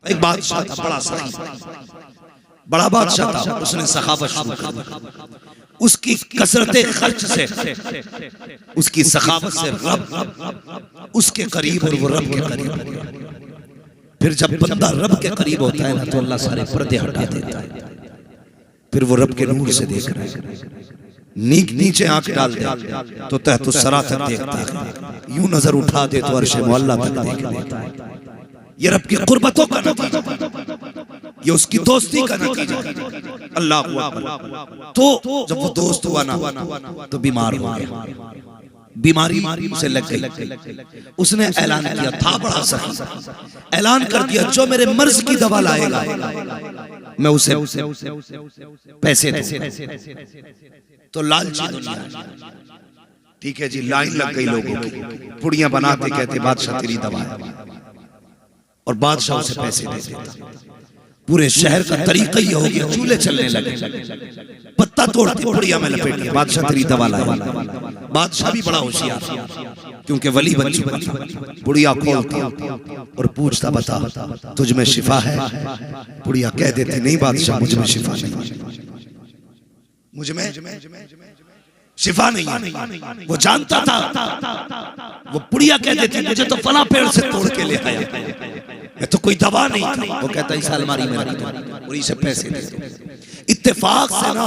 एक बादशाह था, बड़ा सखी, बड़ा बादशाह था। उसने सखावत शुरू कर दी। उसकी कसरते खर्च से, उसकी सखावत से रब उसके करीब और वो रब के करीब। फिर जब बंदा रब के करीब होता है ना तो अल्लाह सारे पर्दे हटा देता है। फिर वो रब के नूर से देख रहा है। नीचे आंख डाल दे तो तहत सरा तक देखता है, यूं नजर उठा दे तो अर्श मुअल्ला तक देख लेता है। ये रब की कुर्बतों का नतीजा, ये उसकी दोस्ती का नतीजा। अल्लाह अकबर। तो जब वो दोस्त हुआ ना तो बीमार हो गया, बीमारी उसे लग गई। उसने ऐलान किया, था बड़ा सही, ऐलान कर दिया जो मेरे मर्ज की दवा लाएगा मैं उसे पैसे दूं। तो लालची दुनिया, ठीक है जी, लाइन लग गई लोगों की, पुड़ियां बनाते कहते बादशाह तेरी दवा है, और बादशाह उसे पैसे दे देता। पूरे शहर का तरीका ये हो गया, चूल्हे चलने लगे, पत्ता तोड़ते पुड़िया में लपेट के बादशाह तेरी दवा लाया। बादशाह भी बड़ा होशियार क्योंकि वली बन चुका था। पुड़िया खोलता और पूछता बता तुझ में शिफा है? पुड़िया कह देते नहीं बादशाह मुझ में शिफा नहीं, मुझ में शिफा नहीं है। वो जानता था, वो पुड़िया कह देती मुझे तो फला पेड़ से तोड़ के ले आया, मैं तो कोई दवा नहीं था। वो कहता इस अलमारी में रख दो और इसे पैसे दे दो। इत्तेफाक से ना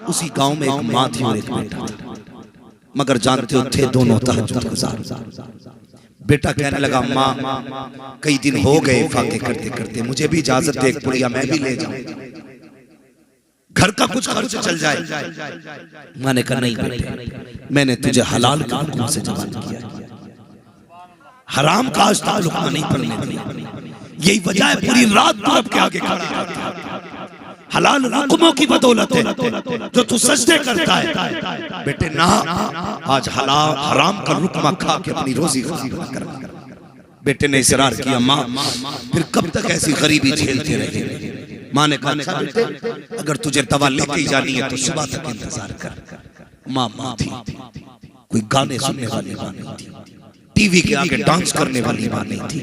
उसी गांव में एक माँ थी और एक बेटा था, मगर जानते हो थे दोनों तहज्जुद गुजार। बेटा कहने लगा माँ कई दिन हो गए फाके करते करते, मुझे भी इजाजत दे पुड़िया मैं भी ले जाऊं, घर का कुछ खर्च चल जाए। माँ ने कहा नहीं बेटे, मैंने तुझे हलाल के हुक्म से जवान किया, हराम का आज तक लुकमा नहीं पड़ने दिया। यही वजह है पूरी रात तू रब के आगे खड़ा रहता है। हलाल हुक्मों की बदौलत है जो तू सजदे करता है। बेटे ना, आज हलाल हराम का लुकमा खा के अपनी रोजी खराब कर। बेटे ने इसरार किया माँ फिर कब तक ऐसी गरीबी झेलते रहे? माँ ने कहा अच्छा बेटे अगर तुझे दवा लेके जानी है तो सुबह तक इंतजार कर। माँ थी, कोई गाने सुनने वाली माँ नहीं थी, टीवी के आगे डांस करने वाली माँ नहीं थी।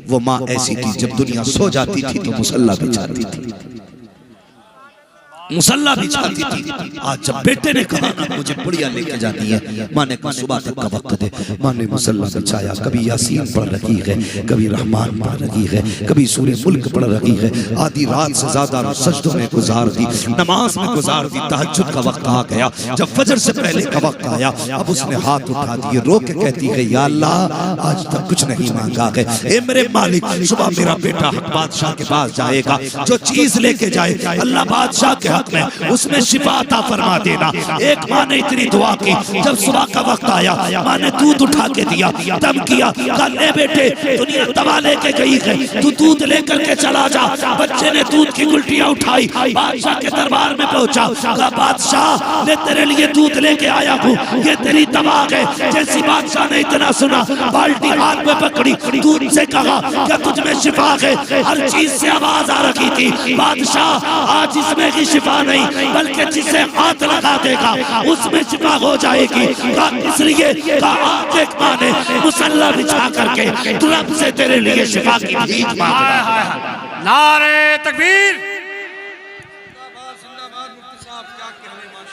वो माँ ऐसी थी जब दुनिया सो जाती थी तो मुसल्ला बिछाती थी, मुसल्ला बिछाती थी। आज जब बेटे ने कहा ना मुझे पुड़िया लेके जानी है, माँ ने कहा सुबह तक का वक्त दे। माँ ने मुसल्ला बिछाया, कभी यासीन पढ़ रही है, कभी रहमान पढ़ रही है, कभी सूरह मुल्क पढ़ रही है। आधी रात से ज्यादा सजदों में गुजार दी, नमाज में गुजार दी। तहज्जुद का वक्त आ गया, जब फजर से पहले का वक्त आया, अब उसने हाथ उठा दिए, रो के कहती है या अल्लाह आज तक कुछ नहीं मांगा है, ए मेरे मालिक सुबह मेरा बेटा हक बादशाह के पास जाएगा, जो चीज लेके जाए अल्लाह बादशाह के में उसमें शिफा अता फरमा देना। एक माँ ने इतनी दुआ की, जब सुबह का वक्त आया माँ ने दूध उठा के दिया, दम किया, कहा ले बेटे दुनिया दवा लेके गई है, तू दूध लेकर के चला जा। बच्चे ने दूध की गुल्टियां उठाई, बादशाह के दरबार में पहुंचा, कहा बादशाह ले तेरे लिए दूध लेके आया हूँ, ये तेरी दवा है। जैसी बादशाह ने इतना सुना बाल्टी हाथ में पकड़ी, दूध से कहा क्या तुझ में शिफा है? हर चीज से आवाज आ रही थी बादशाह आज इसमें की शिफा नहीं बल्कि जिसे हाथ लगा देगा उसमें शिफा हो जाएगी। इसलिए एक माँ ने मुसल्ला बिछा करके रब से तेरे लिए शिफा की भीख मांगा। नारे तकबीर।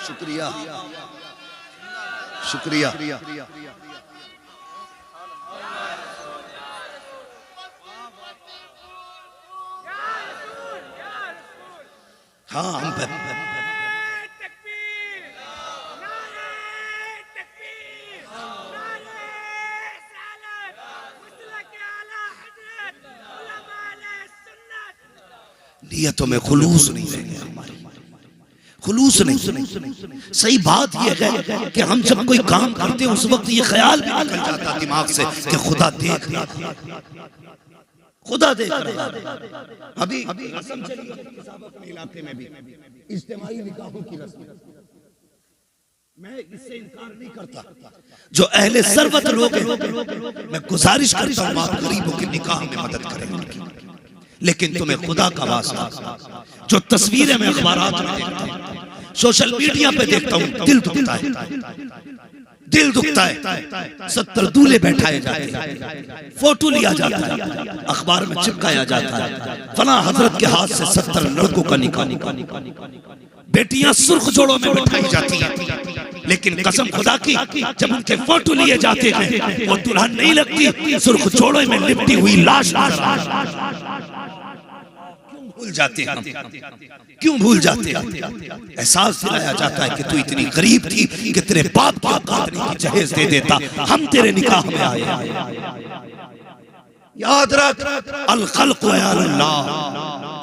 शुक्रिया शुक्रिया। हाँ हम नियतों में खुलूस नहीं रहेंगे, हमारी खुलूस नहीं। सही बात यह है कि हम जब कोई काम करते उस वक्त ये ख्याल भी निकल जाता दिमाग से कि खुदा देख रहा, खुदा देख रहा। अभी रस्म चली अपने इलाके में भी इज्तिमाई निकाहों की रस्म, मैं इससे इनकार नहीं करता। जो अहले सरवत लोग हैं मैं गुजारिश करता हूँ आप गरीबों के निकाह में मदद करें, लेकिन तुम्हें खुदा का वास्ता जो तस्वीरें मैं अखबारात में देखता हूँ, सोशल मीडिया पे देखता हूँ, दिल दुखता है, दिल दुखता है। 70 दूल्हे बैठाए जाते हैं, फोटो लिया जाता है, अखबार में चिपकाया जाता है, फला हजरत के हाथ से 70 लड़कों का निकाह। बेटियां सुर्ख जोड़ों में बैठाई जाती हैं, लेकिन कसम खुदा की जब उनके फोटो लिए जाते हैं वो दुल्हन नहीं लगती, सुर्ख जोड़ों में लिपटी हुई लाश। भूल जाते हैं, क्यों भूल जाते हैं? एहसास दिलाया जाता है कि तू इतनी गरीब थी कि तेरे बाप को काटने की जहेज दे देता, हम तेरे निकाह में आए। याद रख, अल खल्क़ व अल्लाह,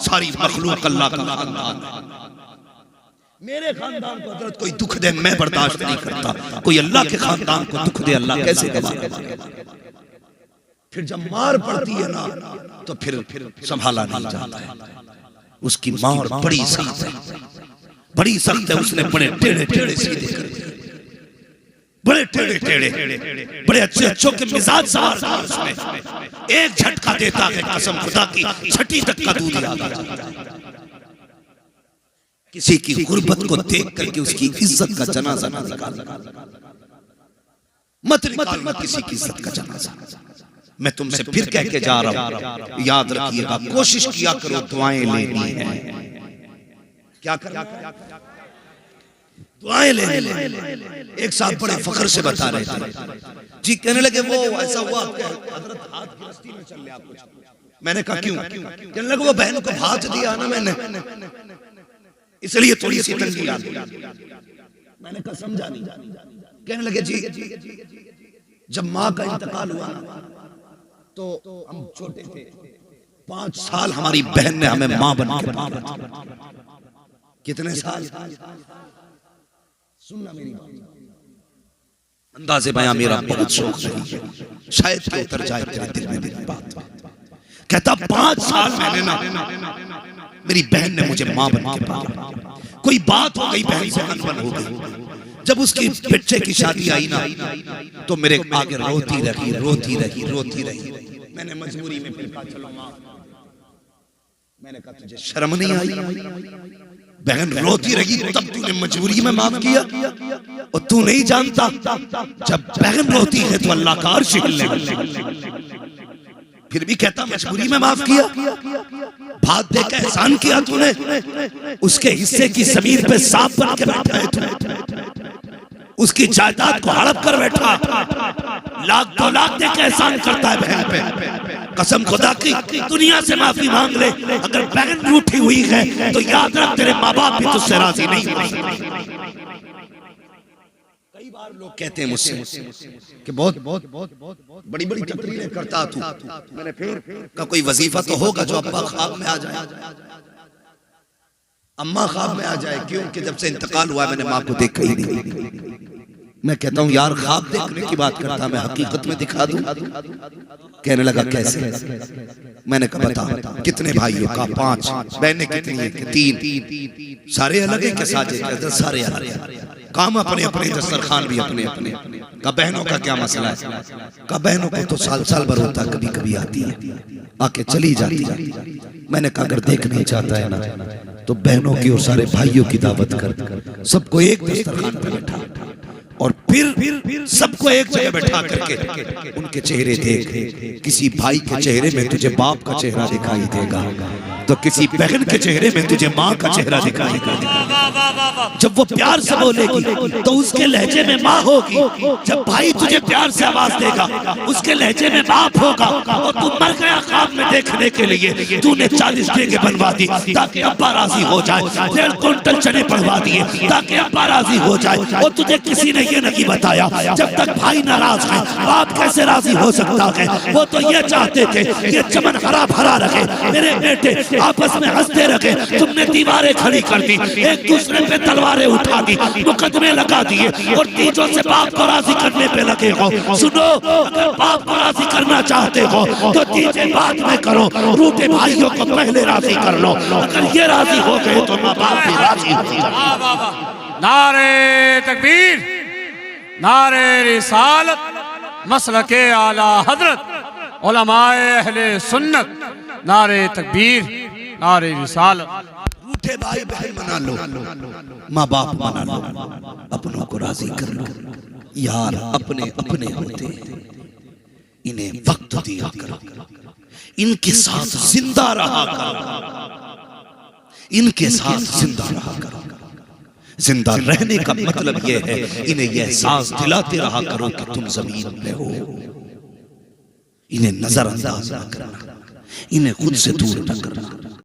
सारी मखलूक अल्लाह का खानदान है। मेरे खानदान को हजरत कोई दुख दे मैं बर्दाश्त नहीं करता, कोई अल्लाह के खानदान को दुख दे अल्लाह कैसे गवाएगा? फिर जब मार पड़ती है ना तो फिर संभाला नहीं जाता है। उसकी मार बड़ी सख्त है, बड़ी सख्त है। उसने बड़े टेढ़े टेढ़े सीधे कर दिए, बड़े टेढ़े टेढ़े, बड़े अच्छे अच्छों के मिजाज सवार था उसमें। एक झटका देता है कसम खुदा की छठी तक का दूध याद आ जाता है। किसी की गुर्बत को देख करके उसकी इज्जत का जनाजा ना निकाल, मत निकालना किसी की इज्जत का जनाजा। मैं तुमसे फिर कह के जा रहा हूं, याद रखिएगा, कोशिश किया करो दुआएं लेनी है। क्या करना? दुआएं लेनी। एक साथ बड़े फख्र से बता रहे थे जी, कहने लगे वो ऐसा हुआ हजरत हाथ गिरफ्ती में चल लिया कुछ। मैंने कहा क्यों? कहने लगे वो बहन को भात दिया ना मैंने, इसलिए थोड़ी सी तंगी आ गई। मैंने कहा समझा नहीं। कहने लगे जी जब माँ का इंतकाल हुआ ना तो हम छोटे थे, 5 साल हमारी बहन ने हमें माँ बन के पाला। कितने साल? सुनना मेरी बात, अंदाज़े बयां मेरा बहुत शौक है, शायद कि उतर जाए तेरे दिल में मेरी बात। कहता 5 साल मैंने ना, मेरी बहन ने मुझे माँ बन के पाला। कोई बात हो गई, बहन से अनबन हो गई। जब उसकी बच्चे की शादी आई ना तो मेरे आगे रोती रही। मैंने मजबूरी में फिर कहा चलो माँ। मैंने कहा तुझे शर्म नहीं आई? बहन रोती रही तब तूने मजबूरी में माफ किया, और तू नहीं जानता जब बहन रोती है तो अल्लाह का अर्श हिलने लगता। फिर भी कहता मजबूरी में माफ किया। भात देकर एहसान किया तूने, उसके हिस्से की जमीन पे सांप बन के बैठा है तू, उसकी जायदाद को हड़प कर बैठा, लाख 2 लाख देकर एहसान करता है बहन पे। कसम खुदा की दुनिया से माफी मांग ले, अगर बहन रूठी हुई है तो याद रख तेरे माँ बाप भी तुझसे राजी नहीं। कई बार लोग कहते हैं मुझसे कि बहुत बड़ी बड़ी तकरीरें करता तू। मैंने फिर का कोई वजीफा तो होगा जो अब्बा ख्वाब में आ जाए, अम्मा ख्वाब में आ जाए। क्योंकि जब से इंतकाल हुआ मैंने माँ को देखा ही नहीं। मैं कहता हूँ यार ख्वाब देखने की बात करता, मैं हकीकत में दिखा दूं। कहने लगा कैसे? मैंने कहा बता कितने भाइयों का? 5। बहनें कितनी है? 3। सारे अलग है के साजे? सारे अलग। काम अपने अपने, दस्तरखान भी अपने अपने। का बहनों का क्या मसला है? का बहनों को तो साल भर होता, कभी कभी आती है आके चली जाती है। मैंने कहा अगर देखना चाहता है ना तो बहनों की और सारे भाइयों की दावत कर, सबको एक दस्तरखान पे बैठा और फिर सबको एक जगह बैठा करके उनके चेहरे देख। किसी भाई के चेहरे में तुझे बाप का चेहरा दिखाई देगा, तो किसी बहन के चेहरे में तुझे माँ का चेहरा दिखाई देगा। जब वो प्यार से बोलेगी तो उसके लहजे में माँ होगी, जब भाई तुझे प्यार से आवाज देगा उसके लहजे में बाप होगा। और तू मर गया ख्वाब में देखने के लिए, तूने 40 डेगे बनवा दी ताकि अब्बा राजी हो जाए, 1.5 क्विंटल चने पड़वा दिए ताकि अब्बा राजी हो जाए, और तुझे किसी ने ये नहीं बताया जब तक भाई नाराज है बाप कैसे राजी हो सकता है। वो तो ये चाहते थे ये चमन हरा भरा रखे, मेरे बेटे आपस में हंसते रखे, तुमने दीवारें खड़ी कर दी, एक दूसरे पे तलवारें उठा दी, मुकदमे लगा दिए और तीजों से बाप को राजी करने पे लगे हो। सुनो, अगर बाप को राजी करना चाहते हो तो तीजे बाद में करो, रूठे भाइयों को पहले राजी कर लो। अगर ये राजी हो गए तो माँ बाप भी राजी हो जाए। नारे तकबीर, नारे रिसालत, मसलके आला हजरत, उलमाए अहले सुन्नत, नारे तकबीर, नारे रिसालत। रूठे भाई बहन मना लो, माँ बाप मना लो, अपनों को राजी कर लो। यार अपने अपने होते, इन्हें वक्त दिया करो, इनके साथ जिंदा रहा करो, इनके साथ जिंदा रहा करो। जिंदा रहने का मतलब यह है इन्हें यह एहसास दिलाते रहा करो कि तुम जमीन पे हो। इन्हें नजरअंदाज न करना, इन्हें खुद से दूर न करना।